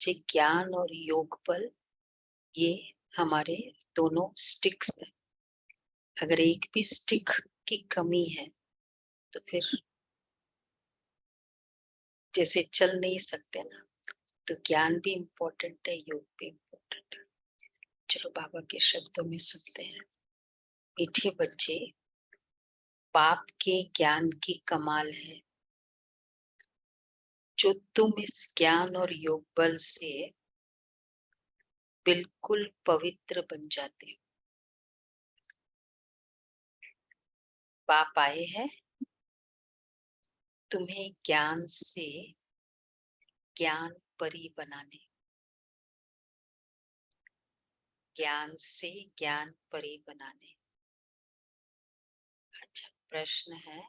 बच्चे ज्ञान और योग बल ये हमारे दोनों स्टिक्स है। अगर एक भी स्टिक की कमी है तो फिर जैसे चल नहीं सकते ना। तो ज्ञान भी इम्पोर्टेंट है, योग भी इम्पोर्टेंट है। चलो बाबा के शब्दों में सुनते हैं। मीठे बच्चे, बाप के ज्ञान की कमाल है जो तुम इस ज्ञान और योग बल से बिल्कुल पवित्र बन जाते हो। बाप आए हैं तुम्हें ज्ञान से ज्ञान परी बनाने, ज्ञान से ज्ञान परी बनाने। अच्छा प्रश्न है,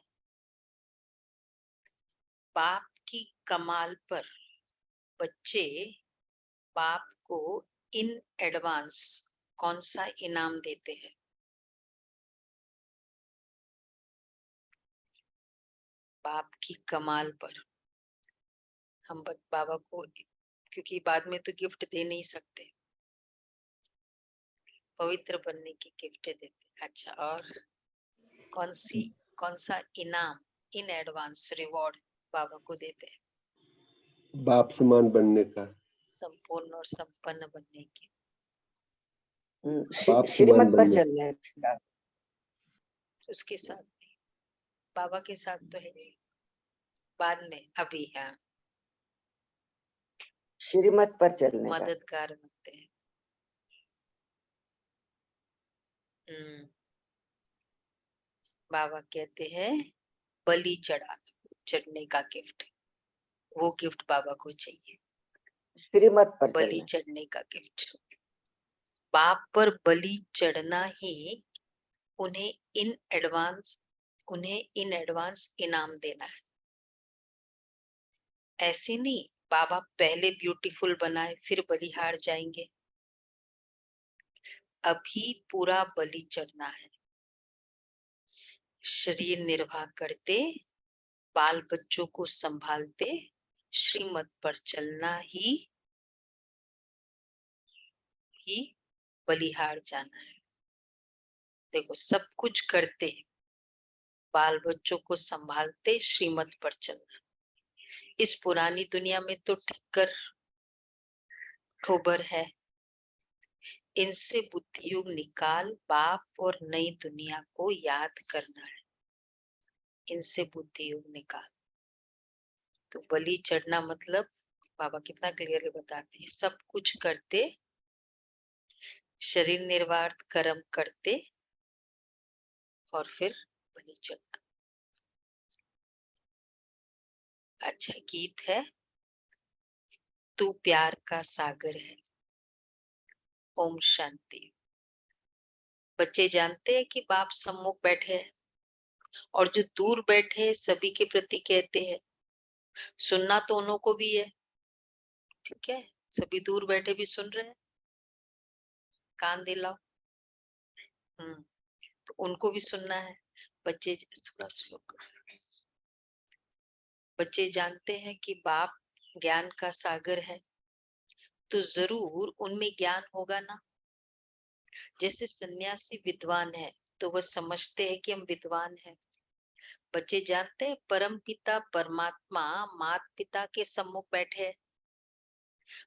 बाप की कमाल पर बच्चे बाप को इन एडवांस कौन सा इनाम देते हैं? बाप की कमाल पर हम बाबा को, क्योंकि बाद में तो गिफ्ट दे नहीं सकते, पवित्र बनने की गिफ्ट देते। अच्छा, और कौन सा इनाम इन एडवांस रिवॉर्ड बाबा को देते हैं? बाप समान बनने का, संपूर्ण और संपन्न बनने की, श्रीमत पर चलने का। उसके साथ बाबा के साथ तो है बाद में, अभी है श्रीमत पर चलने का मददगार बनते हैं। बाबा कहते हैं बलि चढ़ने का गिफ्ट, वो गिफ्ट बाबा को चाहिए। श्रीमत पर बलि चढ़ने का गिफ्ट, बाप पर बलि चढ़ना ही उन्हें इन एडवांस इनाम देना है। ऐसे नहीं बाबा पहले ब्यूटीफुल बनाए फिर बलिहार जाएंगे, अभी पूरा बलि चढ़ना है। शरीर निर्वाह करते, बाल बच्चों को संभालते, श्रीमत पर चलना ही बलिहार जाना है। देखो सब कुछ करते, बाल बच्चों को संभालते, श्रीमत पर चलना। इस पुरानी दुनिया में तो ठिक्कर ठोबर है, इनसे बुद्धि युग निकाल, बाप और नई दुनिया को याद करना है। इनसे बुद्धि युग निकाल, तो बलि चढ़ना मतलब बाबा कितना क्लियरली बताते हैं, सब कुछ करते, शरीर निर्वाह कर्म करते और फिर बलि चढ़ना। अच्छा गीत है, तू प्यार का सागर है। ओम शांति। बच्चे जानते हैं कि बाप सम्मुख बैठे हैं और जो दूर बैठे सभी के प्रति कहते हैं, सुनना तो उन्हों को भी है, ठीक है, सभी दूर बैठे भी सुन रहे हैं, कान दिलाओ। तो उनको भी सुनना है। बच्चे थोड़ा स्लो करो। बच्चे जानते हैं कि बाप ज्ञान का सागर है, तो जरूर उनमें ज्ञान होगा ना। जैसे सन्यासी विद्वान है तो वह समझते हैं कि हम विद्वान हैं। बच्चे जानते हैं परम पिता परमात्मा माता पिता के सम्मुख बैठे हैं,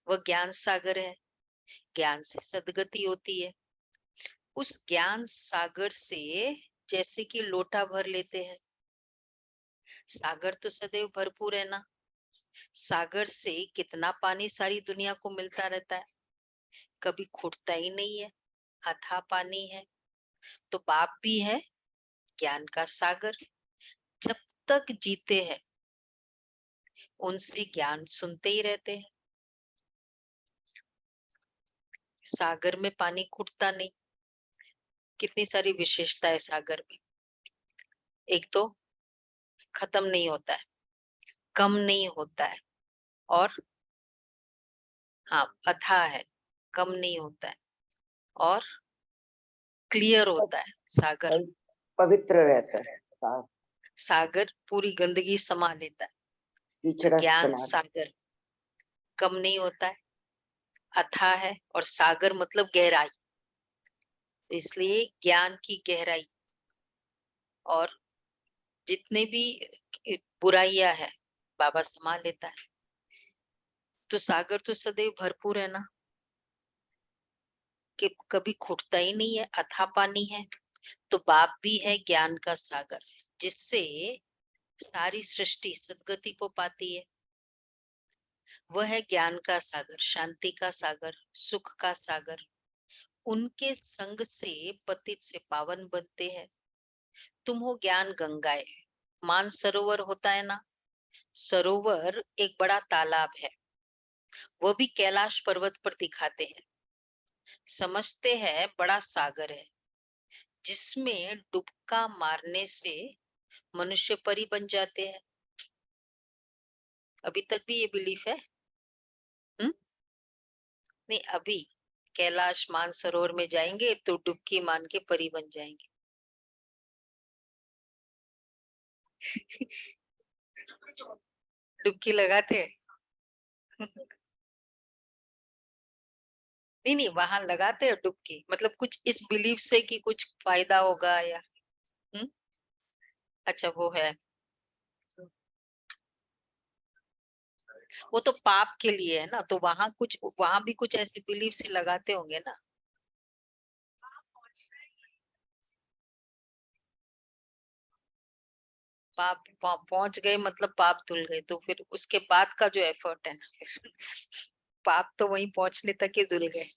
वह ज्ञान सागर है, ज्ञान से सदगति होती है। उस ज्ञान सागर से जैसे कि लोटा भर लेते हैं, सागर तो सदैव भरपूर है ना, सागर से कितना पानी सारी दुनिया को मिलता रहता है, कभी खुटता ही नहीं है, अथाह पानी है। तो बाप भी है ज्ञान का सागर, जब तक जीते हैं उनसे ज्ञान सुनते ही रहते हैं। सागर में पानी खुटता नहीं, कितनी सारी विशेषता है सागर में। एक तो खत्म नहीं होता है, कम नहीं होता है, और हाँ अथाह है, कम नहीं होता है, और क्लियर होता है। सागर पवित्र रहता है, सागर पूरी गंदगी समा लेता है। कीचड़ ज्ञान सागर कम नहीं होता है, अथाह है और सागर मतलब गहराई, तो इसलिए ज्ञान की गहराई और जितने भी बुराइयां है बाबा संभाल लेता है। तो सागर तो सदैव भरपूर है ना, कि कभी खुटता ही नहीं है, अथाह पानी है। तो बाप भी है ज्ञान का सागर, जिससे सारी सृष्टि सदगति को पाती है। वह है ज्ञान का सागर, शांति का सागर, सुख का सागर। उनके संग से पतित से पावन बनते हैं। तुम हो ज्ञान गंगाएं। मान सरोवर होता है ना, सरोवर एक बड़ा तालाब है, वह भी कैलाश पर्वत पर दिखाते हैं। समझते हैं बड़ा सागर है, जिसमें डुबका मारने से मनुष्य परी बन जाते हैं। अभी तक भी ये बिलीफ है? नहीं, अभी कैलाश मानसरोवर में जाएंगे तो डुबकी मान के परी बन जाएंगे। डुबकी लगाते हैं? नहीं नहीं, वहां लगाते हैं डुबकी, मतलब कुछ इस बिलीफ से कि कुछ फायदा होगा या हम्म? अच्छा वो है, वो तो पाप के लिए है ना, तो वहां कुछ, वहां भी कुछ ऐसे बिलीफ से लगाते होंगे ना। पाप पहुंच गए मतलब पाप धुल गए, तो फिर उसके बाद का जो एफर्ट है ना, फिर पाप तो वहीं पहुंचने तक ही धुल गए।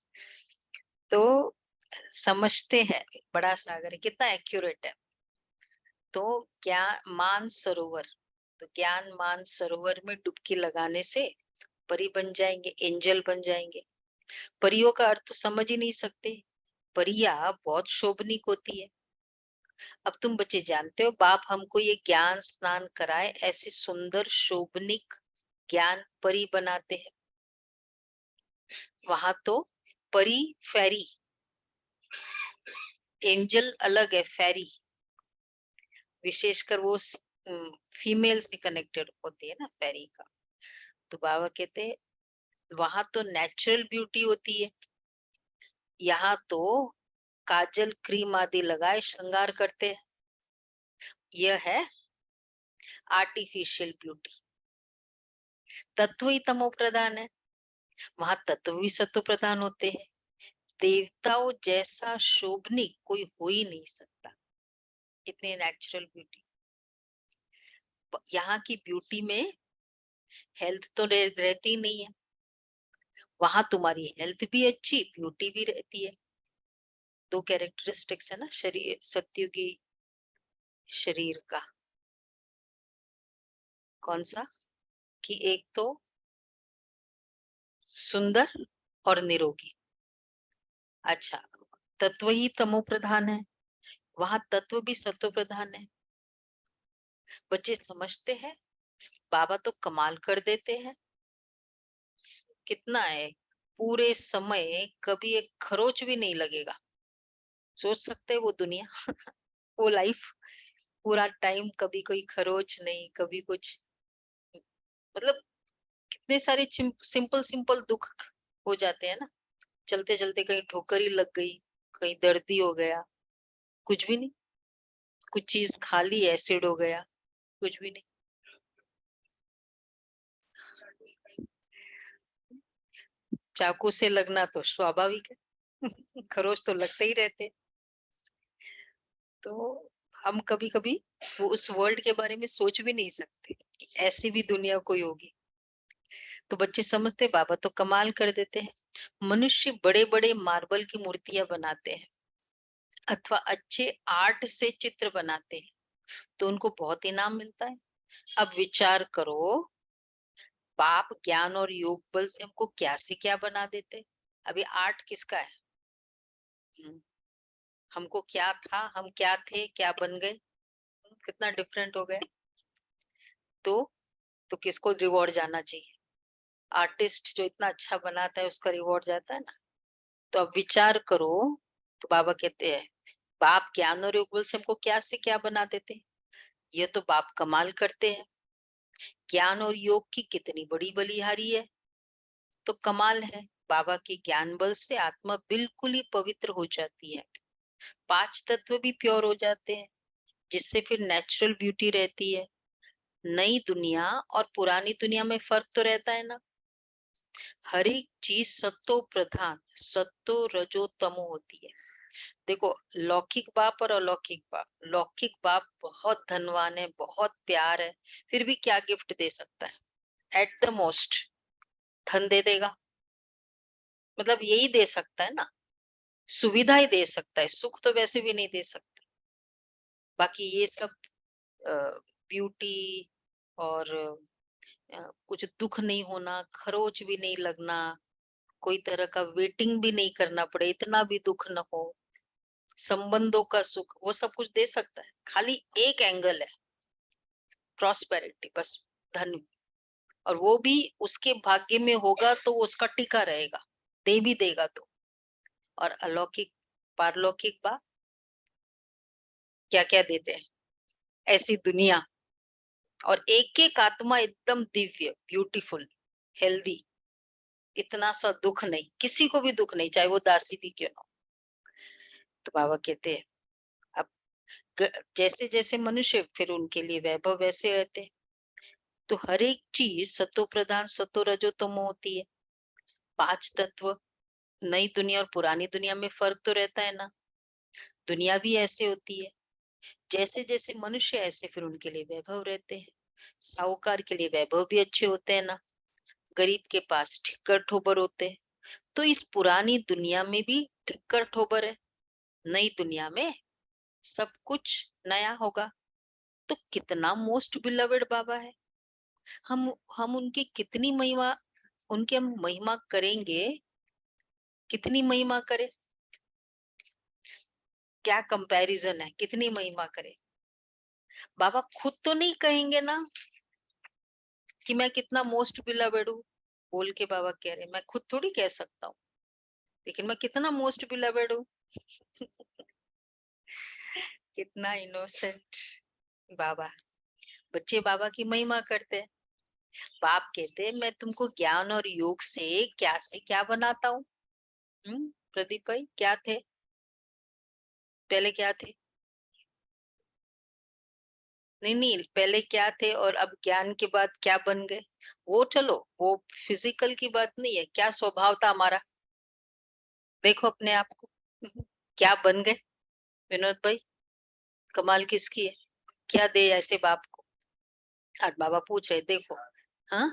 तो समझते हैं बड़ा सागर है, कितना एक्यूरेट है। तो ज्ञान मान सरोवर, तो ज्ञान मान सरोवर में डुबकी लगाने से परी बन जाएंगे, एंजल बन जाएंगे। परियों का अर्थ तो समझ ही नहीं सकते। परिया बहुत शोभनिक होती है। अब तुम बच्चे जानते हो, बाप हमको ये ज्ञान स्नान कराए, ऐसी सुंदर शोभनिक ज्ञान परी बनाते हैं। वहां तो परी फेरी, एंजल अलग है, फेरी विशेषकर वो फीमेल से कनेक्टेड होती है ना, फेरी का। तो बाबा कहते हैं वहां तो नेचुरल ब्यूटी होती है, यहाँ तो काजल क्रीम आदि लगाए श्रृंगार करते हैं। यह है आर्टिफिशियल ब्यूटी। तत्व ही तमो प्रधान है, वहां तत्व भी सत्व प्रधान होते हैं। देवताओं जैसा शोभनिक कोई हो ही नहीं सकता, इतने नेचुरल ब्यूटी। यहाँ की ब्यूटी में हेल्थ तो रहती नहीं है, वहां तुम्हारी हेल्थ भी अच्छी, ब्यूटी भी रहती है। दो कैरेक्टरिस्टिक्स है ना शरीर, सत्युगी शरीर का। कौन सा? कि एक तो सुंदर और निरोगी। अच्छा, तत्व ही तमो प्रधान है, वहां तत्व भी सत्व प्रधान है। बच्चे समझते हैं बाबा तो कमाल कर देते हैं। कितना है, पूरे समय कभी एक खरोच भी नहीं लगेगा। सोच सकते हैं वो दुनिया, वो लाइफ, पूरा टाइम कभी कोई खरोच नहीं, कभी कुछ, मतलब कितने सारे सिंपल सिंपल दुख हो जाते हैं ना। चलते चलते कहीं ठोकर ही लग गई, कहीं दर्द ही हो गया, कुछ भी नहीं। कुछ चीज खा ली, एसिड हो गया, कुछ भी नहीं। चाकू से लगना तो स्वाभाविक है, खरोच तो लगते ही रहते। तो हम कभी कभी वो उस वर्ल्ड के बारे में सोच भी नहीं सकते कि ऐसी भी दुनिया कोई होगी। तो बच्चे समझते बाबा तो कमाल कर देते हैं। मनुष्य बड़े बड़े मार्बल की मूर्तियां बनाते हैं अथवा अच्छे आर्ट से चित्र बनाते हैं, तो उनको बहुत इनाम मिलता है। अब विचार करो, बाप ज्ञान और योग बल से हमको क्या से क्या बना देते। अभी आर्ट किसका है? हम्म, हमको क्या था, हम क्या थे, क्या बन गए, कितना डिफरेंट हो गया। तो तो किसको रिवॉर्ड जाना चाहिए? आर्टिस्ट जो इतना अच्छा बनाता है उसका रिवॉर्ड जाता है ना। तो अब विचार करो, तो बाबा कहते हैं बाप ज्ञान और योग बल से हमको क्या से क्या बना देते हैं। ये तो बाप कमाल करते हैं। ज्ञान और योग की कितनी बड़ी बलिहारी है, तो कमाल है। बाबा के ज्ञान बल से आत्मा बिल्कुल ही पवित्र हो जाती है, 5 तत्व भी प्योर हो जाते हैं, जिससे फिर नेचुरल ब्यूटी रहती है। नई दुनिया और पुरानी दुनिया में फर्क तो रहता है ना। हर एक चीज सत्तो प्रधान, सत्तो रजो तमो होती है। देखो, लौकिक बाप और अलौकिक बाप, लौकिक बाप बहुत धनवान है, बहुत प्यार है, फिर भी क्या गिफ्ट दे सकता है? एट द मोस्ट धन दे देगा, मतलब यही दे सकता है ना, सुविधा ही दे सकता है, सुख तो वैसे भी नहीं दे सकता। बाकी ये सब ब्यूटी और कुछ दुख नहीं होना, खरोच भी नहीं लगना, कोई तरह का वेटिंग भी नहीं करना पड़े, इतना भी दुख न हो, संबंधों का सुख, वो सब कुछ दे सकता है। खाली एक एंगल है, प्रॉस्पेरिटी, बस धन, और वो भी उसके भाग्य में होगा तो वो उसका टिका रहेगा, दे भी देगा तो। और अलौकिक पारलौकिक बा क्या क्या देते हैं, ऐसी दुनिया, और एक एक आत्मा एकदम दिव्य, ब्यूटीफुल, हेल्दी, इतना सा दुख नहीं, किसी को भी दुख नहीं, चाहे वो दासी भी क्यों ना हो। तो बाबा कहते हैं अब जैसे जैसे मनुष्य, फिर उनके लिए वैभव वैसे रहते हैं। तो हर एक चीज सतो प्रधान सतो रजो तमो होती है, 5 तत्व। नई दुनिया और पुरानी दुनिया में फर्क तो रहता है ना, दुनिया भी ऐसे होती है। जैसे जैसे मनुष्य, ऐसे फिर उनके लिए वैभव रहते हैं। साहूकार के लिए वैभव भी अच्छे होते हैं ना, गरीब के पास ठिक्कर ठोबर होते हैं। तो इस पुरानी दुनिया में भी ठिक्कर ठोबर है, नई दुनिया में सब कुछ नया होगा। तो कितना मोस्ट बिलवेड बाबा है, हम उनकी कितनी महिमा, उनकी हम महिमा करेंगे, कितनी महिमा करें, क्या कंपैरिजन है, कितनी महिमा करें। बाबा खुद तो नहीं कहेंगे ना कि मैं कितना मोस्ट बिलवेड हूँ, बोल के बाबा कह रहे, मैं खुद थोड़ी कह सकता हूँ, लेकिन मैं कितना मोस्ट बिलवेड हूँ। कितना इनोसेंट बाबा। बच्चे बाबा की महिमा करते हैं। बाप कहते हैं मैं तुमको ज्ञान और योग से क्या बनाता हूँ। प्रदीप भाई क्या थे, पहले क्या थे? नहीं नहीं, पहले क्या थे और अब ज्ञान के बाद क्या बन गए, वो चलो, वो फिजिकल की बात नहीं है, क्या स्वभाव था हमारा, देखो अपने आप को। क्या बन गए विनोद भाई, कमाल किसकी है, क्या दे ऐसे बाप को। आज बाबा पूछ रहे, देखो, हाँ,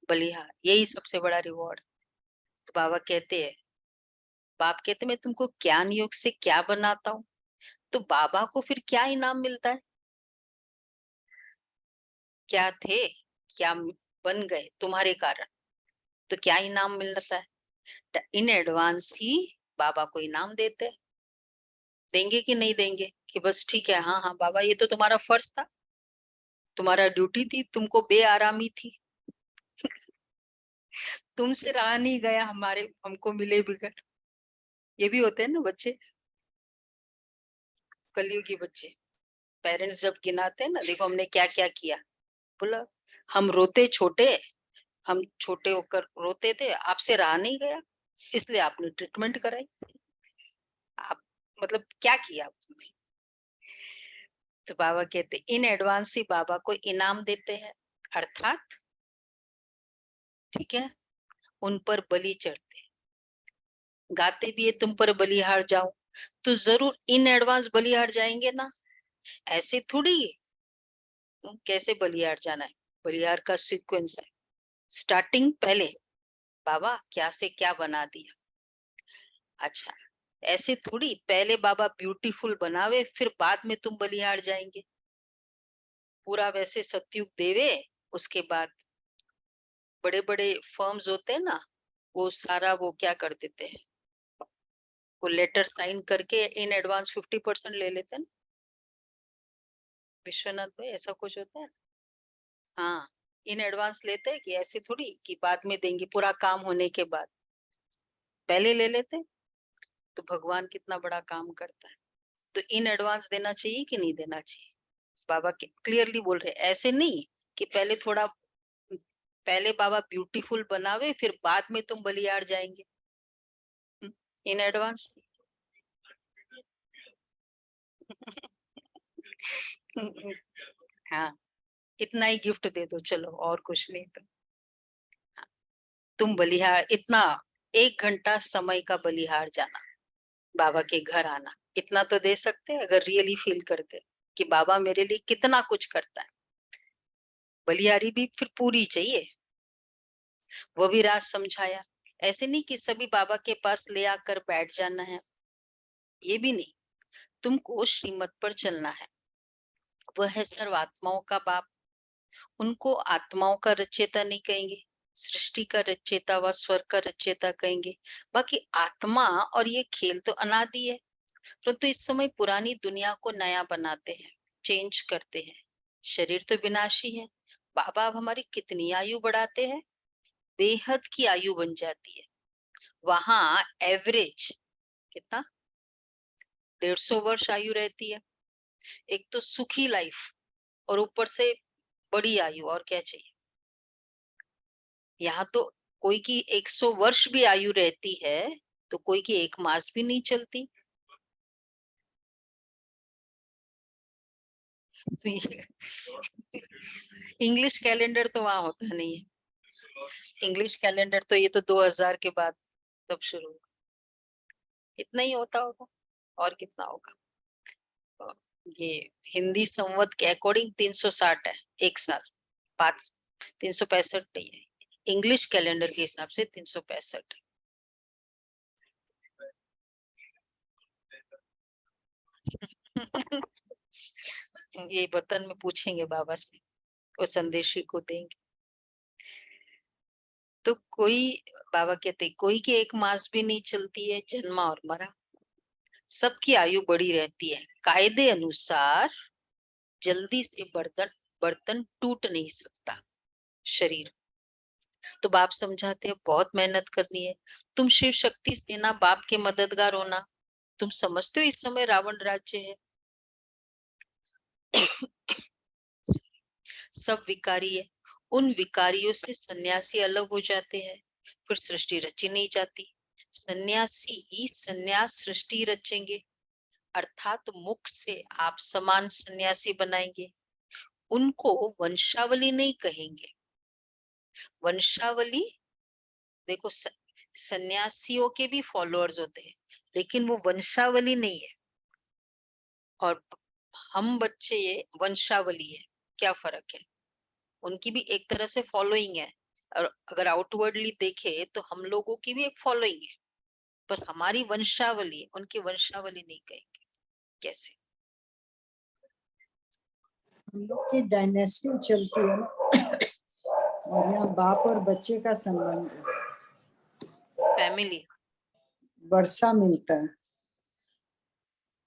बलिहार, यही सबसे बड़ा रिवॉर्ड। तो बाबा कहते हैं, बाप कहते मैं तुमको ज्ञान योग से क्या बनाता हूँ, तो बाबा को फिर क्या इनाम मिलता है? क्या थे, क्या बन गए तुम्हारे कारण, तो क्या इनाम मिलता है? इन एडवांस ही बाबा को इनाम देते, देंगे कि नहीं देंगे, कि बस ठीक है, हाँ हाँ बाबा ये तो तुम्हारा फर्ज था, तुम्हारा ड्यूटी थी, तुमको बेआरामी थी, तुमसे रहा नहीं गया, हमारे हमको मिले बिगड़। ये भी होते हैं ना बच्चे, कलयुगी बच्चे, पेरेंट्स जब गिनाते हैं ना, देखो हमने क्या क्या किया, बोला हम रोते छोटे, हम छोटे होकर रोते थे, आपसे रहा नहीं गया, इसलिए आपने ट्रीटमेंट कराई, आप मतलब क्या किया आपने। तो बाबा कहते इन एडवांस ही बाबा को इनाम देते हैं, अर्थात ठीक है, उन पर बलि चढ़ते, गाते भी है तुम पर बलिहार जाओ, तो जरूर इन एडवांस बलिहार जाएंगे ना, ऐसे थोड़ी। कैसे बलिहार जाना है, बलिहार का सीक्वेंस है, स्टार्टिंग पहले बाबा क्या से क्या बना दिया। अच्छा, ऐसे थोड़ी पहले बाबा ब्यूटीफुल बनावे, फिर बाद में तुम बलिहार जाएंगे, पूरा वैसे सतयुग देवे, उसके बाद बड़े बड़े फर्म्स होते हैं ना, वो सारा वो क्या कर देते हैं, वो लेटर साइन करके इन एडवांस 50% ले लेते हैं ना। विश्वनाथ भाई ऐसा कुछ होता है, हाँ, इन एडवांस लेते हैं, कि ऐसे थोड़ी कि बाद में देंगे, पूरा काम होने के बाद पहले ले लेते। तो भगवान कितना बड़ा काम करता है, तो इन एडवांस देना चाहिए कि नहीं देना चाहिए? बाबा क्लियरली बोल रहे, ऐसे नहीं कि पहले थोड़ा पहले बाबा ब्यूटीफुल बनावे, फिर बाद में तुम बलिहार जाएंगे इन एडवांस। हाँ, इतना ही गिफ्ट दे दो, चलो और कुछ नहीं। तो तुम बलिहार इतना 1 घंटा समय का बलिहार जाना, बाबा के घर आना, इतना तो दे सकते हैं अगर रियली फील करते कि बाबा मेरे लिए कितना कुछ करता है। बलिहारी भी फिर पूरी चाहिए। वो भी राज समझाया। ऐसे नहीं कि सभी बाबा के पास ले आकर बैठ जाना है, ये भी नहीं। तुमको श्रीमत पर चलना है। वह है सर्वात्माओं का बाप। उनको आत्माओं का रचयिता नहीं कहेंगे, सृष्टि का रचयिता व स्वर्ग का रचयिता कहेंगे। बाकी आत्मा और ये खेल तो अनादि है, परंतु इस समय पुरानी दुनिया को नया बनाते हैं, चेंज करते हैं। शरीर तो विनाशी है। बाबा अब हमारी कितनी आयु बढ़ाते हैं, बेहद की आयु बन जाती है। वहां एवरेज कितना 150 वर्ष आयु रहती है। एक तो सुखी लाइफ और ऊपर से बड़ी आयु, और क्या चाहिए। यहाँ तो कोई की 100 वर्ष भी आयु रहती है तो कोई की 1 मास भी नहीं चलती। इंग्लिश कैलेंडर तो वहां होता नहीं है। इंग्लिश कैलेंडर तो ये तो 2000 के बाद तब शुरू हुआ। इतना ही होता होगा, और कितना होगा। ये हिंदी संवत के अकॉर्डिंग 360 है एक साल, 365 नहीं है। इंग्लिश कैलेंडर के हिसाब से 365 है। ये वतन में पूछेंगे बाबा से, वो संदेशी को देंगे। तो कोई, बाबा कहते कोई की 1 मास भी नहीं चलती है, जन्मा और मरा। सबकी आयु बड़ी रहती है। कायदे अनुसार जल्दी से बर्तन बर्तन टूट नहीं सकता शरीर। तो बाप समझाते हैं बहुत मेहनत करनी है। तुम शिव शक्ति सेना बाप के मददगार होना। तुम समझते हो इस समय रावण राज्य है, सब विकारी है। उन विकारियों से सन्यासी अलग हो जाते हैं, फिर सृष्टि रची नहीं जाती। सन्यासी ही सन्यास सृष्टि रचेंगे, अर्थात मुख से आप समान सन्यासी बनाएंगे। उनको वंशावली नहीं कहेंगे। वंशावली देखो, सन्यासियों के भी फॉलोअर्स होते हैं, लेकिन वो वंशावली नहीं है। और हम बच्चे ये वंशावली है, क्या फर्क है। उनकी भी एक तरह से फॉलोइंग है, और अगर आउटवर्डली देखे तो हम लोगों की भी एक फॉलोइंग है, पर हमारी वंशावली है, उनकी वंशावली नहीं कहेंगे। कैसे? हम लोग की डायनेस्टी चलती है ना, और यहाँ बाप और बच्चे का संबंध है, फैमिली। वर्षा मिलता है।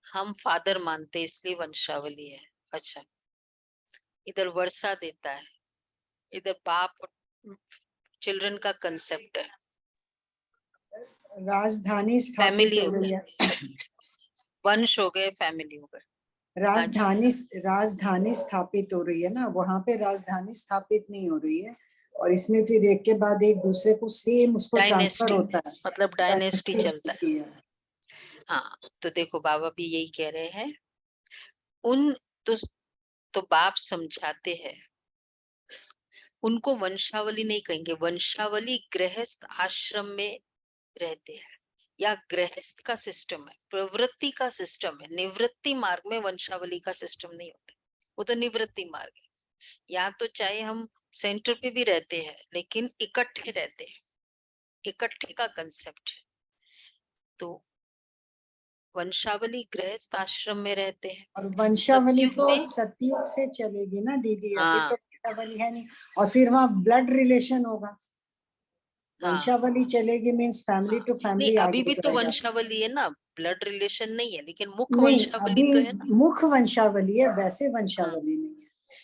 हम फादर मानते इसलिए वंशावली है। अच्छा, इधर वर्षा देता है, इधर बाप और चिल्ड्रन का कंसेप्ट है। राजधानी स्थापित फैमिली हो हो गई गया, है। वंश हो गए, फैमिली हो गए। राजधानी स्थापित हो रही है ना, वहां पे राजधानी स्थापित नहीं हो रही है, और इसमें फिर एक के बाद एक दूसरे को सेम उसको ट्रांसफर डायनेस्टी, होता है। मतलब डायनेस्टी चलता है। चलती है। हाँ, तो देखो बाबा भी यही कह रहे हैं। उन तो बाप समझाते हैं, उनको वंशावली नहीं कहेंगे। वंशावली गृहस्थ आश्रम में रहते हैं, या गृहस्थ का सिस्टम है, प्रवृत्ति का सिस्टम है। निवृत्ति मार्ग में वंशावली का सिस्टम नहीं होता, वो तो निवृत्ति मार्ग है। यहाँ तो चाहे हम सेंटर पे भी रहते हैं, लेकिन इकट्ठे रहते हैं, इकट्ठे का कंसेप्ट है। तो वंशावली गृहस्थ आश्रम में रहते हैं। और वंशावली सतयुग तो में, सतयुग से चलेगी ना दीदी, अभी हाँ तो वंशावली है नहीं, और फिर वहाँ ब्लड रिलेशन होगा। हाँ, वंशावली चलेगी मीन्स फैमिली टू नहीं फैमिली अभी आगे भी तो जाएगा। वंशावली है ना, ब्लड रिलेशन नहीं है, लेकिन मुख्य नहीं, वंशावली अभी तो है ना। मुख्य वंशावली है, वैसे वंशावली नहीं है।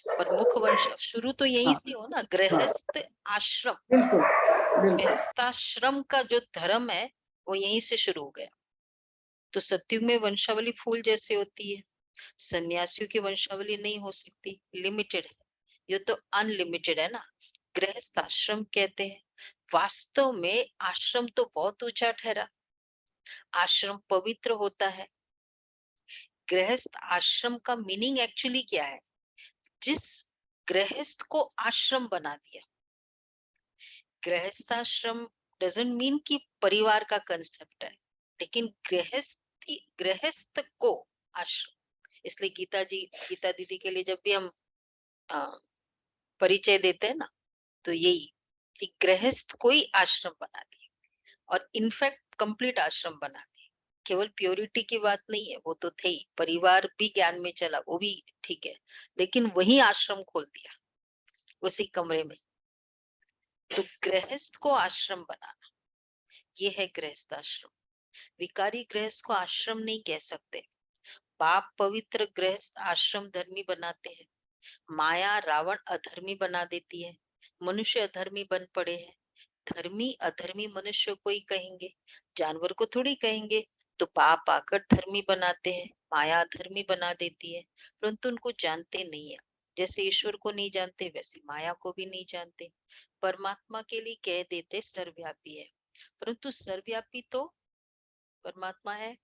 पर मुख्य वंश शुरू तो यहीं हाँ से हो ना, हाँ, गृहस्थ आश्रम। बिल्कुल बिल्कुल। गृहस्थाश्रम का जो धर्म है वो यहीं से शुरू हो गया। तो सतयुग में वंशावली फूल जैसे होती है, सन्यासियों की वंशावली नहीं हो सकती, लिमिटेड है। ये तो अनलिमिटेड है ना। गृहस्थ आश्रम कहते हैं। वास्तव में आश्रम तो बहुत ऊंचा ठहरा। आश्रम पवित्र होता है। गृहस्थ आश्रम का मीनिंग एक्चुअली क्या है? जिस गृहस्थ को आश्रम बना दिया। गृहस्थ आश्रम डजंट मीन कि परिवार का कंसेप्ट है, लेकिन गृहस्थ को आश्रम। इसलिए गीता दीदी के लिए जब भी हम परिचय देते हैं ना, तो यही कि गृहस्थ को ही आश्रम बना दिए, और इनफैक्ट कंप्लीट आश्रम बना दिए। केवल प्योरिटी की बात नहीं है, वो तो थे ही। परिवार भी ज्ञान में चला, वो भी ठीक है, लेकिन वही आश्रम खोल दिया उसी कमरे में। तो गृहस्थ को आश्रम बनाना, ये है गृहस्थ आश्रम। विकारी गृहस्थ को आश्रम नहीं कह सकते। पाप पवित्र गृहस्थ आश्रम धर्मी बनाते हैं। माया रावण अधर्मी बना देती है। मनुष्य अधर्मी बन पड़े हैं। धर्मी अधर्मी मनुष्य को ही कहेंगे, जानवर को थोड़ी कहेंगे। तो पाप आकर धर्मी बनाते हैं, माया अधर्मी बना देती है, परंतु उनको जानते नहीं है। जैसे ईश्वर को नहीं जानते, वैसे माया को भी नहीं जानते। परमात्मा के लिए कह देते सर्वव्यापी है, परंतु सर्वव्यापी तो परमात्मा है।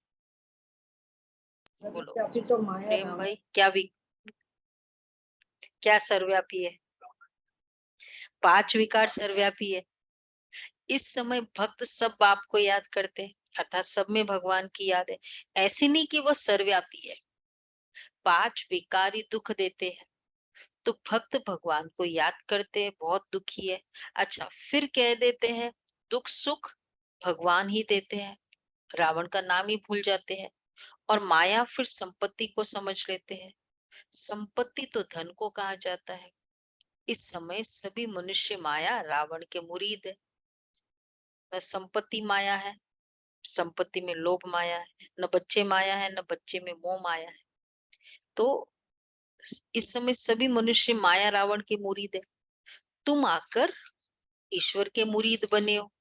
बोलो सर्वव्यापी तो माया प्रेम रावण। भाई, क्या सर्वव्यापी है? 5 विकार सर्वव्यापी है। इस समय भक्त सब बाप को याद करते हैं, अर्थात सब में भगवान की याद है। ऐसी नहीं कि वो सर्वव्यापी है। 5 विकारी दुख देते हैं, तो भक्त भगवान को याद करते हैं, बहुत दुखी है। अच्छा, फिर कह देते हैं दुख सुख भगवान ही देते हैं, रावण का नाम ही भूल जाते हैं। और माया फिर संपत्ति को समझ लेते हैं। संपत्ति तो धन को कहा जाता है। इस समय सभी मनुष्य माया रावण के मुरीद है। न संपत्ति माया है, संपत्ति में लोभ माया है, न बच्चे माया है, न बच्चे में मोह माया है। तो इस समय सभी मनुष्य माया रावण के मुरीद है। तुम आकर ईश्वर के मुरीद बने हो।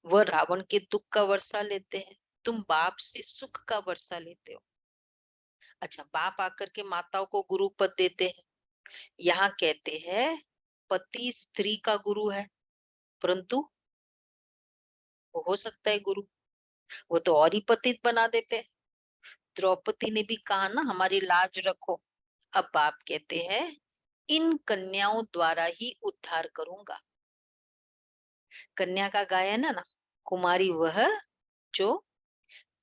वह रावण के दुख का वर्षा लेते हैं, तुम बाप से सुख का वर्षा लेते हो। अच्छा, बाप आकर के माताओं को गुरु पद देते हैं। यहाँ कहते हैं पति स्त्री का गुरु है, परंतु वो हो सकता है गुरु, वो तो और ही पतित बना देते हैं। द्रौपदी ने भी कहा ना, हमारी लाज रखो। अब बाप कहते हैं इन कन्याओं द्वारा ही उद्धार करूंगा। कन्या का गायन है ना, कुमारी वह जो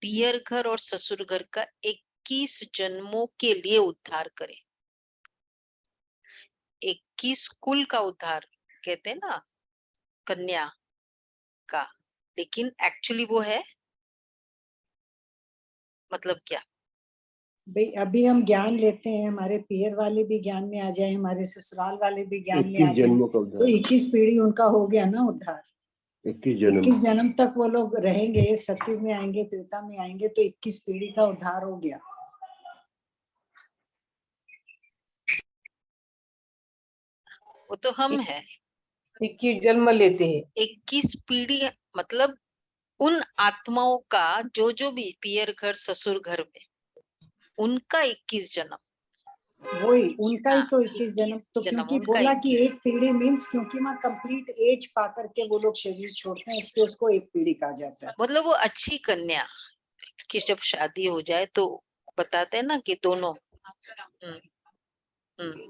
पियर घर और ससुर घर का 21 जन्मों के लिए उद्धार करे। 21 कुल का उद्धार कहते हैं ना कन्या का, लेकिन एक्चुअली वो है मतलब क्या? भाई अभी हम ज्ञान लेते हैं, हमारे पियर वाले भी ज्ञान में आ जाए, हमारे ससुराल वाले भी ज्ञान में आ 21 जाए, जन्मों का तो उद्धार। 21 पीढ़ी उनका हो गया ना उद्धार। 21 जन्म तक वो लोग रहेंगे, सतयुग में आएंगे, त्रेता में आएंगे, तो 21 पीढ़ी का उद्धार हो गया। वो तो हम है। 21 जन्म लेते हैं। 21 पीढ़ी मतलब उन आत्माओं का जो भी पियर घर ससुर घर में, उनका 21 जन्म। वही उनका ही तो 21 जन्म। 21 तो जन्म क्योंकि उनका बोला 21 कि एक पीढ़ी मीन्स, क्योंकि वहाँ कंप्लीट एज पा करके वो लोग शरीर छोड़ते हैं, इसलिए उसको एक पीढ़ी कहा जाता है। मतलब वो अच्छी कन्या कि जब शादी हो जाए तो बताते हैं ना कि दोनों हम्म।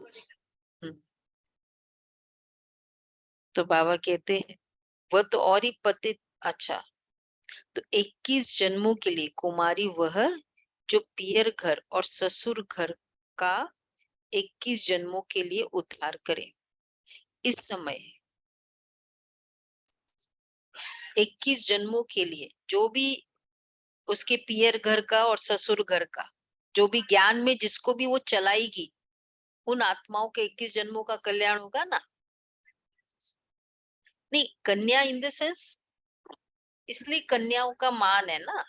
तो बाबा कहते हैं वह तो और ही पतित। अच्छा, तो 21 जन्मों के लिए कुमारी वह जो पियर घर और ससुर घर का 21 जन्मों के लिए उद्धार करे। इस समय 21 जन्मों के लिए जो भी उसके पियर घर का और ससुर घर का जो भी ज्ञान में जिसको भी वो चलाएगी, उन आत्माओं के 21 जन्मों का कल्याण होगा ना। नहीं, कन्या इन द सेंस, इसलिए कन्याओं का मान है ना।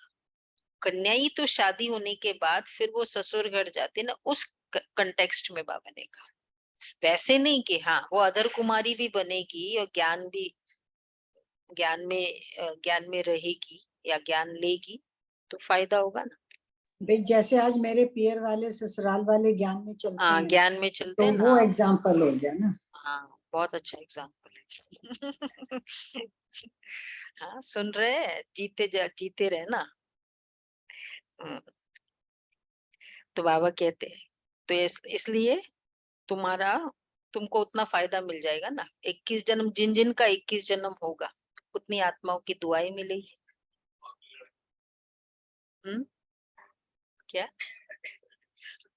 कन्या ही तो शादी होने के बाद फिर वो ससुर घर जाते ना, उस कंटेक्स्ट में बाबा ने कहा। वैसे नहीं कि हाँ वो अधर कुमारी भी बनेगी और ज्ञान में रहेगी या ज्ञान लेगी तो फायदा होगा ना। भाई जैसे आज मेरे पियर वाले ससुराल वाले ज्ञान में चलते हाँ, हैं, ज्ञान में चलते तो हैं वो ना। एग्जाम्पल हो गया ना। हाँ, बहुत अच्छा एग्जाम्पल है। हाँ, सुन रहे हैं, जीते रहे ना। हम्म, तो बाबा कहते हैं, तो इसलिए तुम्हारा तुमको उतना फायदा मिल जाएगा ना। 21 जन्म, जिन जिन का 21 जन्म होगा, उतनी आत्माओं की दुआएं मिलेगी। क्या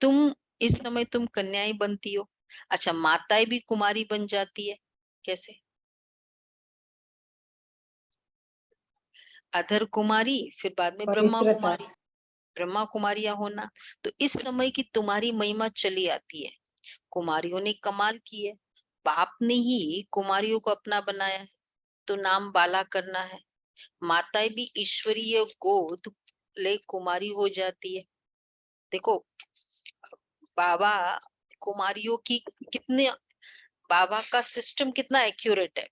तुम इस समय तुम कन्याएं बनती हो, अच्छा माताएं भी कुमारी बन जाती है। कैसे? अधर कुमारी, फिर बाद में ब्रह्मा पवित्रता। कुमारी, ब्रह्मा कुमारियां होना। तो इस समय की तुम्हारी महिमा चली आती है। कुमारियों ने कमाल की है, बाप ने ही कुमारियों को अपना बनाया है, तो नाम बाला करना है। माताएं भी ईश्वरीय गोद ले कुमारी हो जाती है। देखो बाबा कुमारियों की कितने, बाबा का सिस्टम कितना एक्यूरेट है।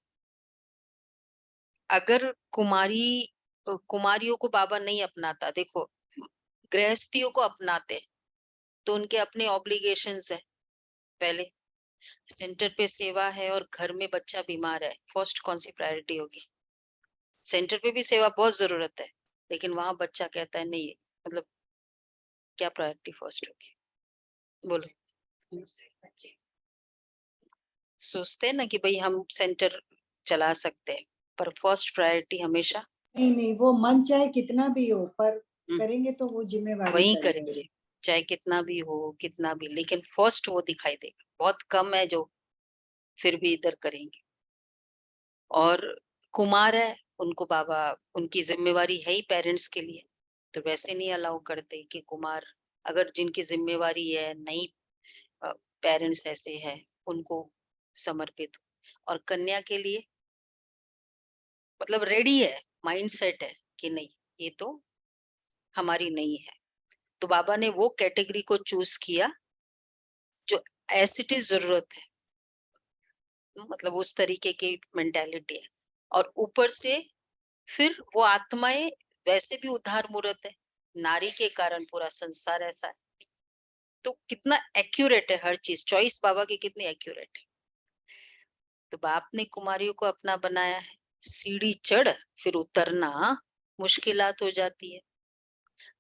अगर कुमारियों को बाबा नहीं अपनाता, देखो गृहस्थियों को अपनाते तो उनके अपने ऑब्लिगेशंस है। पहले सेंटर पे सेवा है और घर में बच्चा बीमार है, फर्स्ट कौन सी प्रायोरिटी होगी? सेंटर पे भी सेवा बहुत जरूरत है, लेकिन वहां बच्चा कहता है नहीं, मतलब क्या प्रायोरिटी फर्स्ट होगी? बोलो। सोचते हैं ना कि भाई हम सेंटर चला सकते हैं, पर फर्स्ट प्रायोरिटी हमेशा नहीं, वो मन चाहे कितना भी हो, पर हम्म, करेंगे तो वो जिम्मेवारी वही करेंगे। करेंगे, चाहे कितना भी हो कितना भी, लेकिन फर्स्ट वो दिखाई देगा। बहुत कम है जो फिर भी इधर करेंगे। और कुमार है, उनको बाबा, उनकी जिम्मेवारी है ही पेरेंट्स के लिए, तो वैसे नहीं अलाउ करते कि कुमार, अगर जिनकी जिम्मेवारी है नहीं, पेरेंट्स ऐसे है उनको समर्पित। और कन्या के लिए मतलब रेडी है, माइंड सेट है कि नहीं, ये तो हमारी नहीं है। तो बाबा ने वो कैटेगरी को चूज किया जो एज इट इज जरूरत है, मतलब उस तरीके की मेंटेलिटी है। और ऊपर से फिर वो आत्माएं वैसे भी उद्धार मूर्त है, नारी के कारण पूरा संसार ऐसा है। तो कितना एक्यूरेट है हर चीज, चॉइस बाबा की कितनी एक्यूरेट है। तो बाप ने कुमारियों को अपना बनाया है, सीढ़ी चढ़ फिर उतरना मुश्किलात हो जाती है।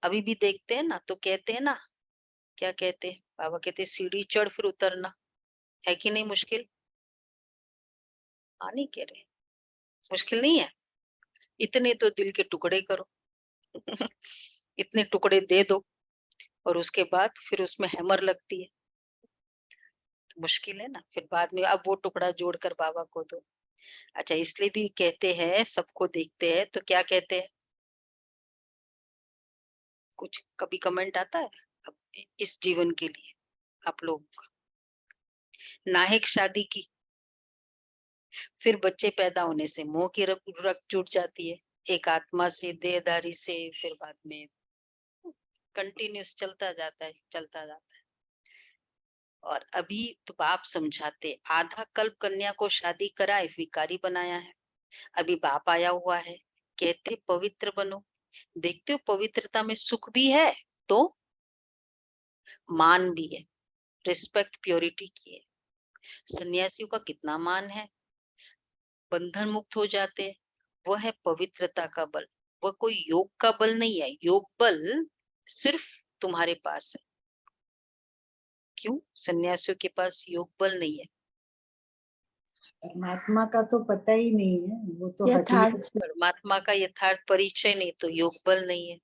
अभी भी देखते हैं ना, तो कहते हैं ना, क्या कहते हैं बाबा? कहते हैं सीढ़ी चढ़ फिर उतरना, है कि नहीं मुश्किल? हाँ, नहीं कह रहे मुश्किल नहीं है? इतने तो दिल के टुकड़े करो। इतने टुकड़े दे दो, और उसके बाद फिर उसमें हैमर लगती है, तो मुश्किल है ना। फिर बाद में अब वो टुकड़ा जोड़कर बाबा को दो। अच्छा, इसलिए भी कहते हैं सबको देखते हैं तो क्या कहते हैं? कुछ कभी कमेंट आता है अब इस जीवन के लिए? आप लोग नाहक शादी की, फिर बच्चे पैदा होने से मोह की रग जुट जाती है, एक आत्मा से, देहधारी से, फिर बाद में कंटिन्यूस चलता जाता है, चलता जाता है। और अभी तो बाप समझाते, आधा कल्प कन्या को शादी कराए विकारी बनाया है, अभी बाप आया हुआ है, कहते पवित्र बनो। देखते हो पवित्रता में सुख भी है तो मान भी है, रिस्पेक्ट प्योरिटी की है। सन्यासियों का कितना मान है, बंधन मुक्त हो जाते हैं। वह है पवित्रता का बल, वह कोई योग का बल नहीं है। योग बल सिर्फ तुम्हारे पास है। क्यों सन्यासियों के पास योग बल नहीं है? परमात्मा का तो पता ही नहीं है, वो तो यथार्थ हठयोग से। परमात्मा का यथार्थ परिचय नहीं, तो योग बल नहीं है।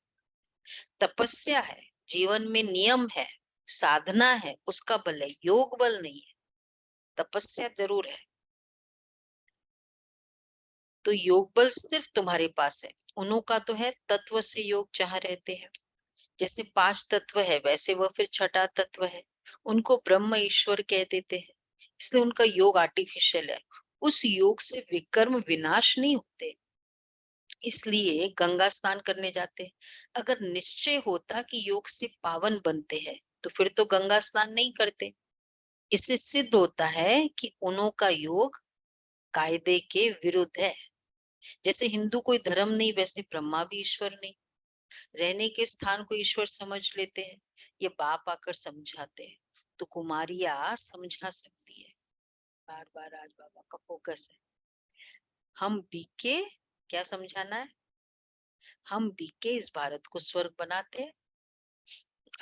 तपस्या है, जीवन में नियम है, साधना है, उसका बल है, योग बल नहीं है। तपस्या जरूर है, तो योग बल सिर्फ तुम्हारे पास है। उन्हों का तो है तत्व से योग जहाँ रहते हैं, जैसे 5 तत्व है वैसे वह फिर छठा तत्व है। उनको ब्रह्म ईश्वर कह देते हैं, इसलिए उनका योग आर्टिफिशियल है। उस योग से विकर्म विनाश नहीं होते, इसलिए गंगा स्नान करने जाते हैं। अगर निश्चय होता कि योग से पावन बनते हैं, तो फिर तो गंगा स्नान नहीं करते। इससे सिद्ध होता है कि उन्हों का योग कायदे के विरुद्ध है। जैसे हिंदू कोई धर्म नहीं, वैसे ब्रह्मा भी ईश्वर नहीं, रहने के स्थान को ईश्वर समझ लेते हैं। ये बाप आकर समझाते हैं, तो कुमारियां समझा सकती है। बार बार आज बाबा का फोकस है। हम बीके, क्या समझाना है? हम बीके इस भारत को स्वर्ग बनाते हैं।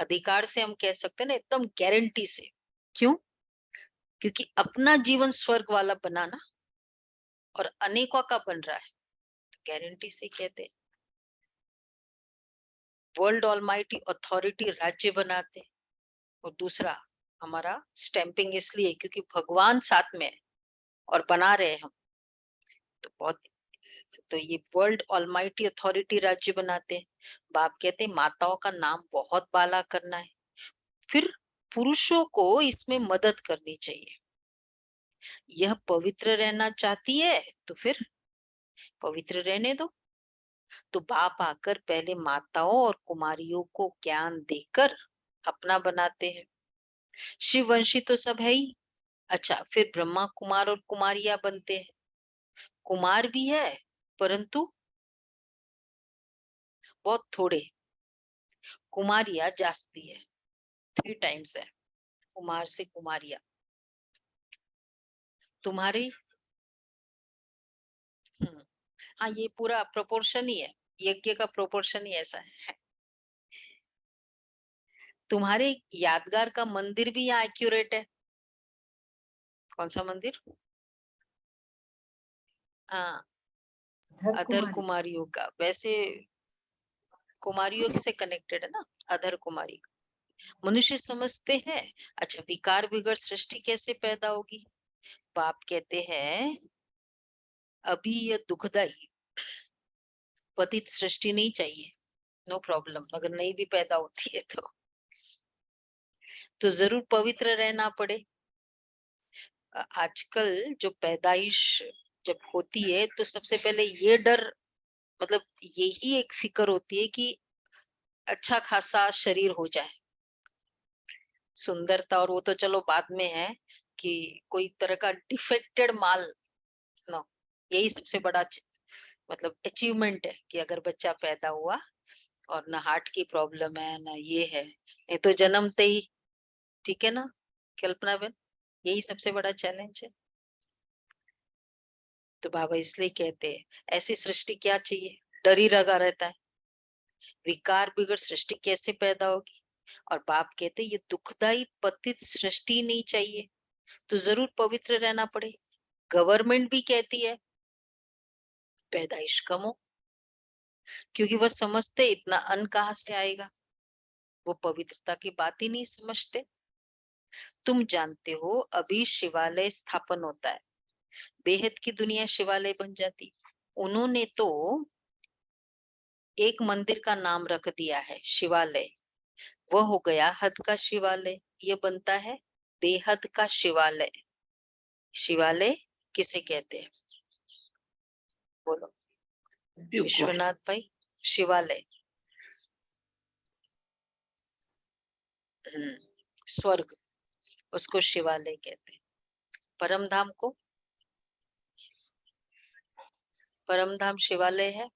अधिकार से हम कह सकते हैं ना, एकदम गारंटी से। क्यों? क्योंकि अपना जीवन स्वर्ग वाला बनाना और अनेकों का बन रहा है, तो गारंटी से कहते हैं। वर्ल्ड ऑलमाइटी अथॉरिटी राज्य बनाते हैं। और दूसरा हमारा स्टैंपिंग इसलिए क्योंकि भगवान साथ में है और बना रहे हैं हम, तो बहुत, तो ये वर्ल्ड ऑलमाइटी अथॉरिटी राज्य बनाते हैं। बाप कहते हैं माताओं का नाम बहुत बाला करना है, फिर पुरुषों को इसमें मदद करनी चाहिए। यह पवित्र रहना चाहती है तो फिर पवित्र रहने दो। तो बाप आकर पहले माताओं और कुमारियों को ज्ञान देकर अपना बनाते हैं। शिववंशी तो सब है ही। अच्छा, फिर ब्रह्मा कुमार और कुमारियां बनते हैं। कुमार भी है परंतु बहुत थोड़े, कुमारियां जास्ती है, 3 टाइम्स है कुमार से कुमारियां। तुम्हारी हाँ, ये पूरा प्रोपोर्शन ही है, यज्ञ का प्रोपोर्शन ही ऐसा है। तुम्हारे यादगार का मंदिर भी यहाँ एक्यूरेट है। कौन सा मंदिर? हाँ, अधर कुमारियों का। वैसे कुमारियों से कनेक्टेड है ना, अधर कुमारी। मनुष्य समझते हैं, अच्छा विकार बिगड़ सृष्टि कैसे पैदा होगी? बाप कहते हैं अभी यह दुखदाई पतित सृष्टि नहीं चाहिए, नो प्रॉब्लम, अगर नहीं भी पैदा होती है तो जरूर पवित्र रहना पड़े। आजकल जो पैदाइश जब होती है तो सबसे पहले ये डर, मतलब यही एक फिक्र होती है कि अच्छा खासा शरीर हो जाए, सुंदरता और वो तो चलो बाद में है, कि कोई तरह का डिफेक्टेड माल ना, यही सबसे बड़ा मतलब अचीवमेंट है कि अगर बच्चा पैदा हुआ और ना हार्ट की प्रॉब्लम है ना ये है, ये तो जन्मते ही, ठीक है ना कल्पना बहन, यही सबसे बड़ा चैलेंज है। तो बाबा इसलिए कहते हैं ऐसी सृष्टि क्या चाहिए, डर ही लगा रहता है, विकार बिगड़ सृष्टि कैसे पैदा होगी? और बाप कहते ये दुखदाई पतित सृष्टि नहीं चाहिए, तो जरूर पवित्र रहना पड़े। गवर्नमेंट भी कहती है पैदाइश कम हो, क्योंकि वह समझते इतना अन्न कहाँ से आएगा, वो पवित्रता की बात ही नहीं समझते। तुम जानते हो अभी शिवालय स्थापन होता है, बेहद की दुनिया शिवालय बन जाती। उन्होंने तो एक मंदिर का नाम रख दिया है शिवालय, वह हो गया हद का शिवालय, ये बनता है बेहद का शिवालय। शिवालय किसे कहते हैं बोलो विश्वनाथ भाई? शिवालय स्वर्ग, उसको शिवालय कहते हैं। परम धाम को, परम धाम शिवालय है,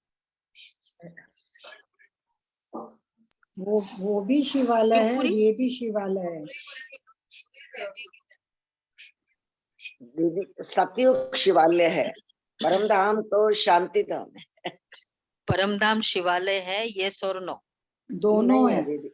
वो भी शिवालय है, शिवपुरी? ये भी शिवालय है। दीदी सतयुग शिवालय है, परम धाम तो शांति धाम है। परम धाम शिवालय है, यस और नो? दोनों नहीं है है दीदी,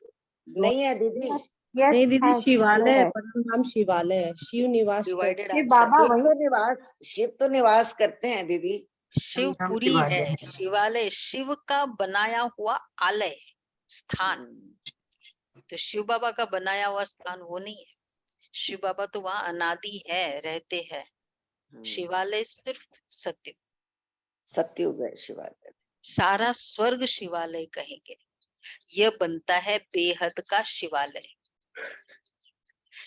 नहीं है दीदी। नहीं दीदी, शिवालय है, है। परम धाम शिवालय है, शिव निवास डिवाइडेड करते शिव आंसर। बाबा वही निवास, शिव तो निवास करते हैं दीदी। शिवपुरी है शिवालय, शिव का बनाया हुआ आलय स्थान, तो शिव बाबा का बनाया हुआ स्थान वो नहीं है। शिव बाबा तो वहां अनादि है, रहते हैं। शिवालय सिर्फ सत्य, सतयुग है शिवालय। सारा स्वर्ग शिवालय कहेंगे। यह बनता है बेहद का शिवालय।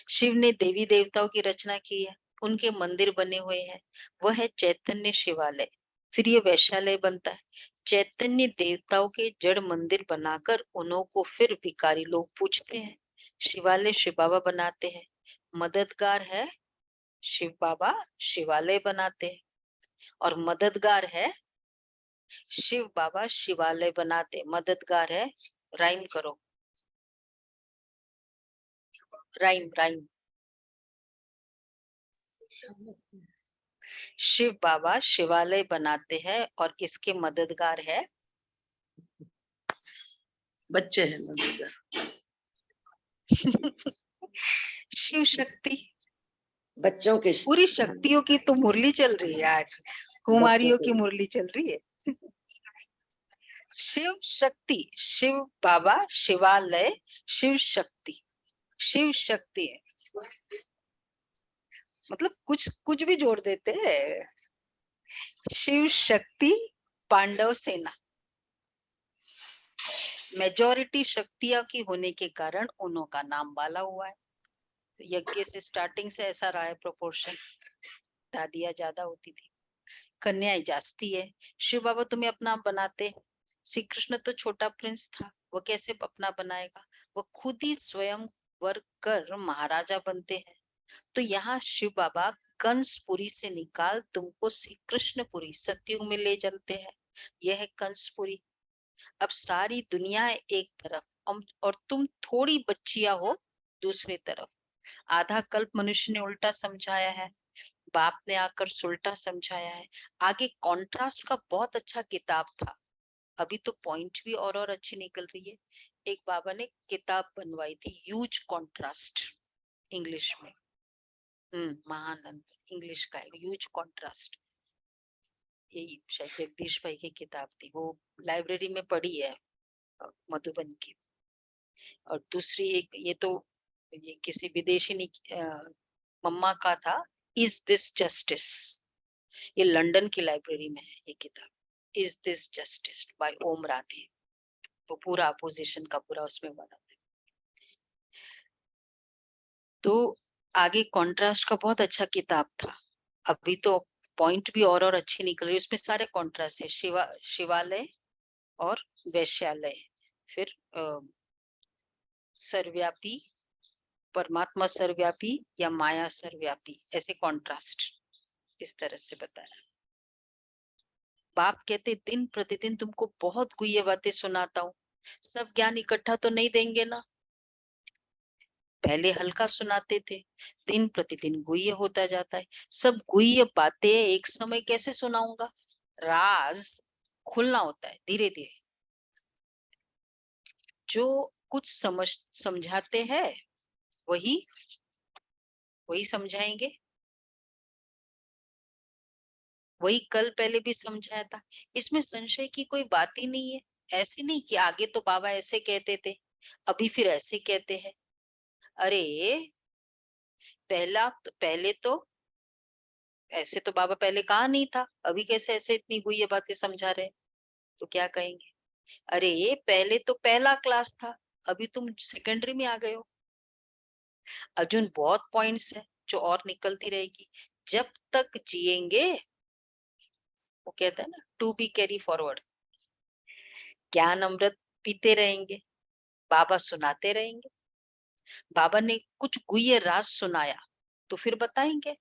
शिव ने देवी देवताओं की रचना की है, उनके मंदिर बने हुए हैं, वह है चैतन्य शिवालय। फिर ये वैश्यालय बनता है, चैतन्य देवताओं के जड़ मंदिर बनाकर उन्हों को फिर भिखारी लोग पूछते हैं। शिवालय शिव बाबा बनाते हैं, मददगार है शिव बाबा, शिवालय बनाते हैं, और मददगार है शिव बाबा, शिवालय बनाते, मददगार है। राइम करो, राइम राइम। शिव बाबा शिवालय बनाते हैं और इसके मददगार है बच्चे हैं मददगार। शिव शक्ति। बच्चों के पूरी शक्तियों की तो मुरली चल रही है आज, कुमारियों की मुरली चल रही है। शिव शक्ति, शिव बाबा, शिवालय, शिव शक्ति। शिव शक्ति है मतलब कुछ कुछ भी जोड़ देते हैं। शिव शक्ति पांडव सेना, मेजॉरिटी शक्तियां की होने के कारण उन्हों का नाम वाला हुआ है। तो यज्ञ से स्टार्टिंग से ऐसा रहा है प्रोपोर्शन, दादियां ज्यादा होती थी, कन्याएं जास्ती है। शिव बाबा तुम्हें अपना बनाते, श्री कृष्ण तो छोटा प्रिंस था, वो कैसे अपना बनाएगा, वो खुद ही स्वयं वर कर महाराजा बनते हैं। तो यहाँ शिव बाबा कंसपुरी से निकाल तुमको श्री कृष्णपुरी सतयुग में ले चलते हैं। यह है कंसपुरी। अब सारी दुनिया है एक तरफ और तुम थोड़ी बच्चियां हो दूसरे तरफ। आधा कल्प मनुष्य ने उल्टा समझाया है, बाप ने आकर सुल्टा समझाया है। आगे कॉन्ट्रास्ट का बहुत अच्छा किताब था, अभी तो पॉइंट भी और अच्छी निकल रही है। एक बाबा ने किताब बनवाई थी, ह्यूज कॉन्ट्रास्ट, इंग्लिश में। महानंद इंग्लिश का है, ह्यूज कॉन्ट्रास्ट। यही शायद जगदीश भाई की किताब थी, वो लाइब्रेरी में पढ़ी है मधुबन की। और दूसरी एक, ये तो ये किसी विदेशी मम्मा का था, इज दिस जस्टिस, ये लंदन की लाइब्रेरी में है ये किताब, इज दिस जस्टिस बाय ओम राधे। तो पूरा अपोजिशन का पूरा उसमें बना है। तो आगे कॉन्ट्रास्ट का बहुत अच्छा किताब था, अभी तो पॉइंट भी और अच्छी निकल रही है। उसमें सारे कॉन्ट्रास्ट है, शिवालय और वैश्यालय, फिर सर्वव्यापी, परमात्मा सर्वव्यापी या माया सर्वव्यापी, ऐसे कॉन्ट्रास्ट इस तरह से बताया। बाप कहते दिन प्रतिदिन तुमको बहुत गुह्य बातें सुनाता हूँ, सब ज्ञान इकट्ठा तो नहीं देंगे ना। पहले हल्का सुनाते थे, दिन प्रतिदिन गुह्य होता जाता है। सब गुह्य बातें एक समय कैसे सुनाऊंगा, राज खुलना होता है धीरे धीरे। जो कुछ समझाते हैं वही समझाएंगे, वही कल पहले भी समझाया था। इसमें संशय की कोई बात ही नहीं है। ऐसे नहीं कि आगे तो बाबा ऐसे कहते थे अभी फिर ऐसे कहते हैं। अरे पहले तो ऐसे तो बाबा पहले कहा नहीं था, अभी कैसे ऐसे इतनी गुह्य बातें समझा रहे। तो क्या कहेंगे, अरे पहले तो पहला क्लास था, अभी तुम सेकेंडरी में आ गए हो। अर्जुन बहुत पॉइंट्स है जो और निकलती रहेगी जब तक जिएंगे। वो कहता है ना, टू बी कैरी फॉरवर्ड। ज्ञान अमृत पीते रहेंगे, बाबा सुनाते रहेंगे। बाबा ने कुछ गुह्य राज सुनाया तो फिर बताएंगे।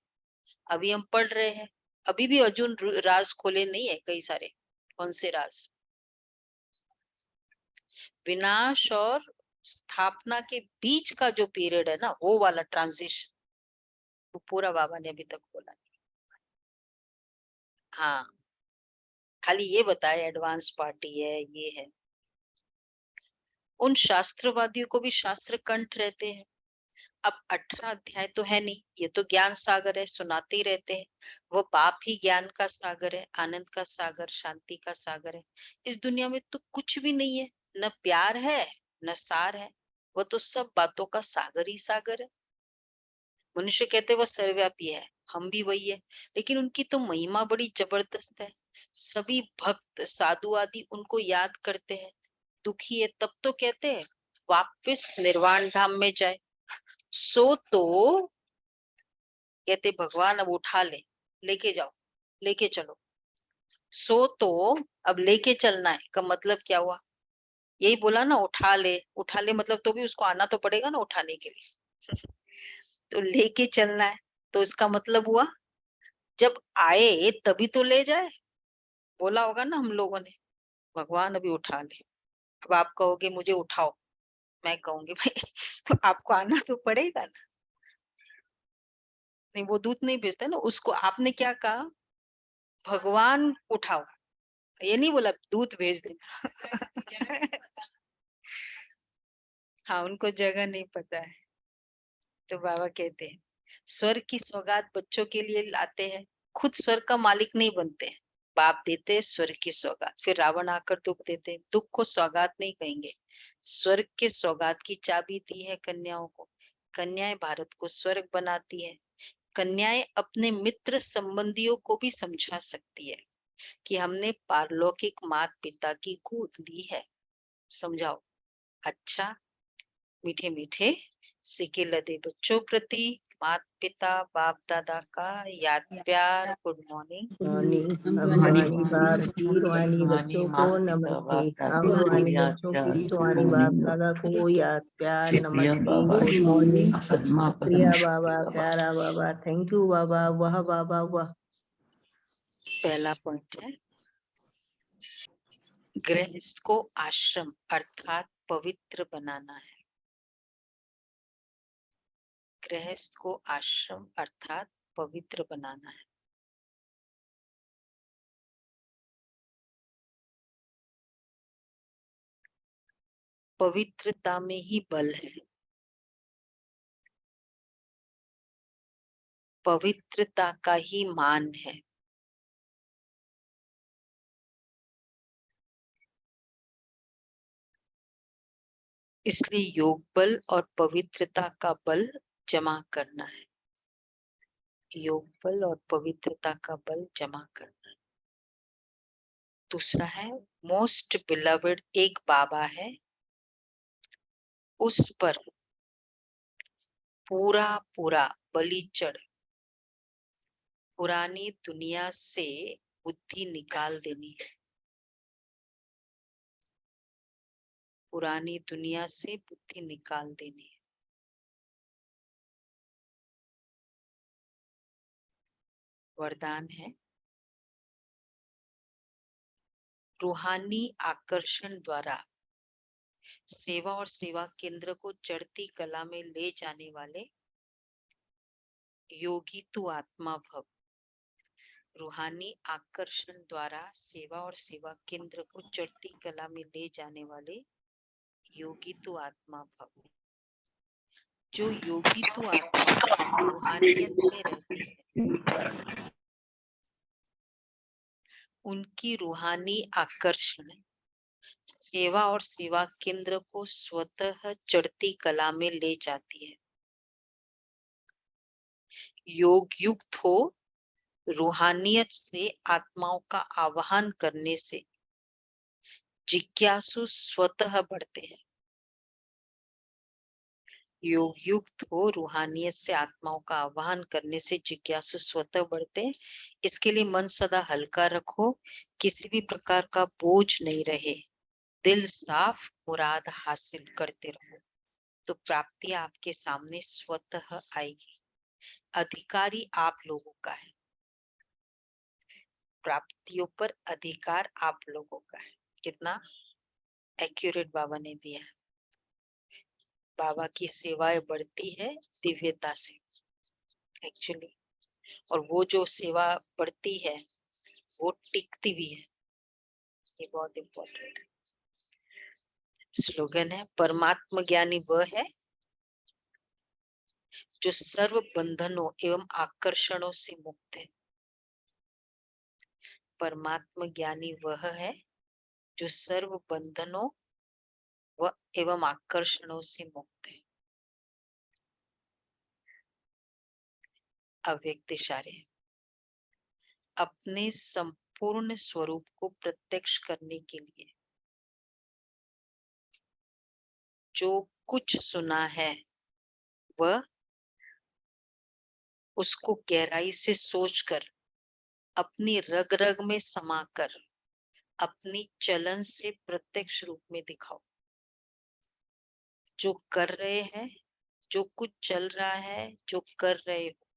अभी हम पढ़ रहे हैं, अभी भी अर्जुन राज खोले नहीं है कई सारे। कौन से राज, विनाश और स्थापना के बीच का जो पीरियड है ना, वो वाला ट्रांजिशन, वो पूरा बाबा ने अभी तक खोला नहीं। हाँ, खाली ये बताया एडवांस पार्टी है, ये है। उन शास्त्रवादियों को भी शास्त्र कंठ रहते हैं। अब 18 अध्याय तो है नहीं, ये तो ज्ञान सागर है, सुनाते ही रहते हैं। वो बाप ही ज्ञान का सागर है, आनंद का सागर, शांति का सागर है। इस दुनिया में तो कुछ भी नहीं है, न प्यार है न सार है, वो तो सब बातों का सागर ही सागर है। मनुष्य कहते वह सर्वव्यापी है, हम भी वही है, लेकिन उनकी तो महिमा बड़ी जबरदस्त है। सभी भक्त साधु आदि उनको याद करते हैं। दुखी है तब तो कहते हैं वापस निर्वाण धाम में जाए। सो तो कहते भगवान अब उठा ले, लेके जाओ, लेके चलो। सो तो अब लेके चलना है का मतलब क्या हुआ, यही बोला ना, उठा ले। उठा ले मतलब तो भी उसको आना तो पड़ेगा ना उठाने के लिए। तो लेके चलना है, तो इसका मतलब हुआ जब आए तभी तो ले जाए। बोला होगा ना हम लोगों ने, भगवान अभी उठा ले। अब आप कहोगे मुझे उठाओ, मैं कहूंगी भाई तो आपको आना तो पड़ेगा ना। नहीं, वो दूत नहीं भेजता ना, उसको आपने क्या कहा, भगवान उठाओ, ये नहीं बोला दूत भेज देना। हाँ, उनको जगह नहीं पता है, तो बाबा कहते हैं स्वर्ग की सौगात बच्चों के लिए लाते हैं, खुद स्वर्ग का मालिक नहीं बनते हैं। बाप देते हैं स्वर्ग की सौगात, फिर रावण आकर दुख देते हैं। दुख को सौगात नहीं कहेंगे, स्वर्ग के सौगात की चाबी दी है कन्याओं को। कन्याएं भारत को स्वर्ग बनाती है। कन्याएं अपने मित्र संबंधियों को भी समझा सकती है कि हमने पारलौकिक माता पिता की गोद ली है। समझाओ। अच्छा, मीठे मीठे सिके लदे बच्चों प्रति माता पिता बाप दादा का याद प्यार। Good morning. मॉर्निंग। हम हम रूहानी बाप की रूहानी बच्चों को नमस्ते। हम रूहानी बच्चों की रूहानी बाप दादा को याद प्यार नमस्ते। Good morning. प्रिया बाबा, प्यारा बाबा, थैंक यू बाबा, वह बाबा वह। पहला पॉइंट है, गृहस्थ को आश्रम अर्थात पवित्र बनाना है। गृहस्थ को आश्रम अर्थात पवित्र बनाना है। पवित्रता में ही बल है। पवित्रता का ही मान है। इसलिए योग बल और पवित्रता का बल जमा करना है। योग बल और पवित्रता का बल जमा करना है। दूसरा है, मोस्ट बिलवेड एक बाबा है, उस पर पूरा पूरा बलि चढ़ पुरानी दुनिया से बुद्धि निकाल देनी है। पुरानी दुनिया से बुद्धि निकाल देनी है। वरदान है, रूहानी आकर्षण द्वारा सेवा और सेवा केंद्र को चढ़ती कला में ले जाने वाले योगी तू आत्मा भव। रूहानी आकर्षण द्वारा सेवा और सेवा केंद्र को चढ़ती कला में ले जाने वाले योगी तू आत्मा भव। जो योगी तू आत्मा रूहानियत में रहती है, उनकी रूहानी आकर्षण सेवा और सेवा केंद्र को स्वतः चढ़ती कला में ले जाती है। योग युक्त हो रूहानियत से आत्माओं का आवाहन करने से जिज्ञासु स्वतः बढ़ते हैं। योग युक्त हो रूहानियत से आत्माओं का आवाहन करने से जिज्ञासु स्वतः बढ़ते हैं। इसके लिए मन सदा हल्का रखो, किसी भी प्रकार का बोझ नहीं रहे, दिल साफ, मुराद हासिल करते रहो, तो प्राप्ति आपके सामने स्वतः आएगी। अधिकारी आप लोगों का है, प्राप्तियों पर अधिकार आप लोगों का है। कितना एक्यूरेट बाबा ने दिया है। बाबा की सेवाएं बढ़ती है दिव्यता से एक्चुअली, और वो जो सेवा बढ़ती है वो टिकती भी है। ये बहुत इम्पोर्टेंट है। स्लोगन है, परमात्मा ज्ञानी वह है जो सर्व बंधनों एवं आकर्षणों से मुक्त है। परमात्मा ज्ञानी वह है जो सर्व बंधनों व एवं आकर्षणों से मुक्त है। अव्यक्त इशारे, अपने संपूर्ण स्वरूप को प्रत्यक्ष करने के लिए जो कुछ सुना है वह उसको गहराई से सोचकर अपनी रग रग में समाकर अपनी चलन से प्रत्यक्ष रूप में दिखाओ। जो कर रहे हैं, जो कुछ चल रहा है, जो कर रहे हो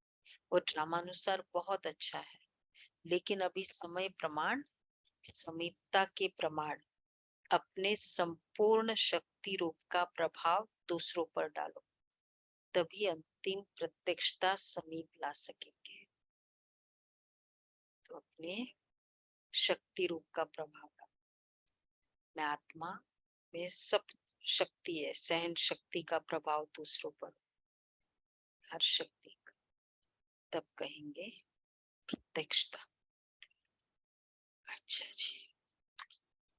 वो ड्रामानुसार बहुत अच्छा है, लेकिन अभी समय प्रमाण समीपता के प्रमाण अपने संपूर्ण शक्ति रूप का प्रभाव दूसरों पर डालो। तभी अंतिम प्रत्यक्षता समीप ला सकेंगे। तो अपने शक्ति रूप का प्रभाव, मैं आत्मा में सब शक्ति है, सहन शक्ति का प्रभाव दूसरों पर, हर शक्ति का, तब कहेंगे प्रत्यक्षता। अच्छा जी।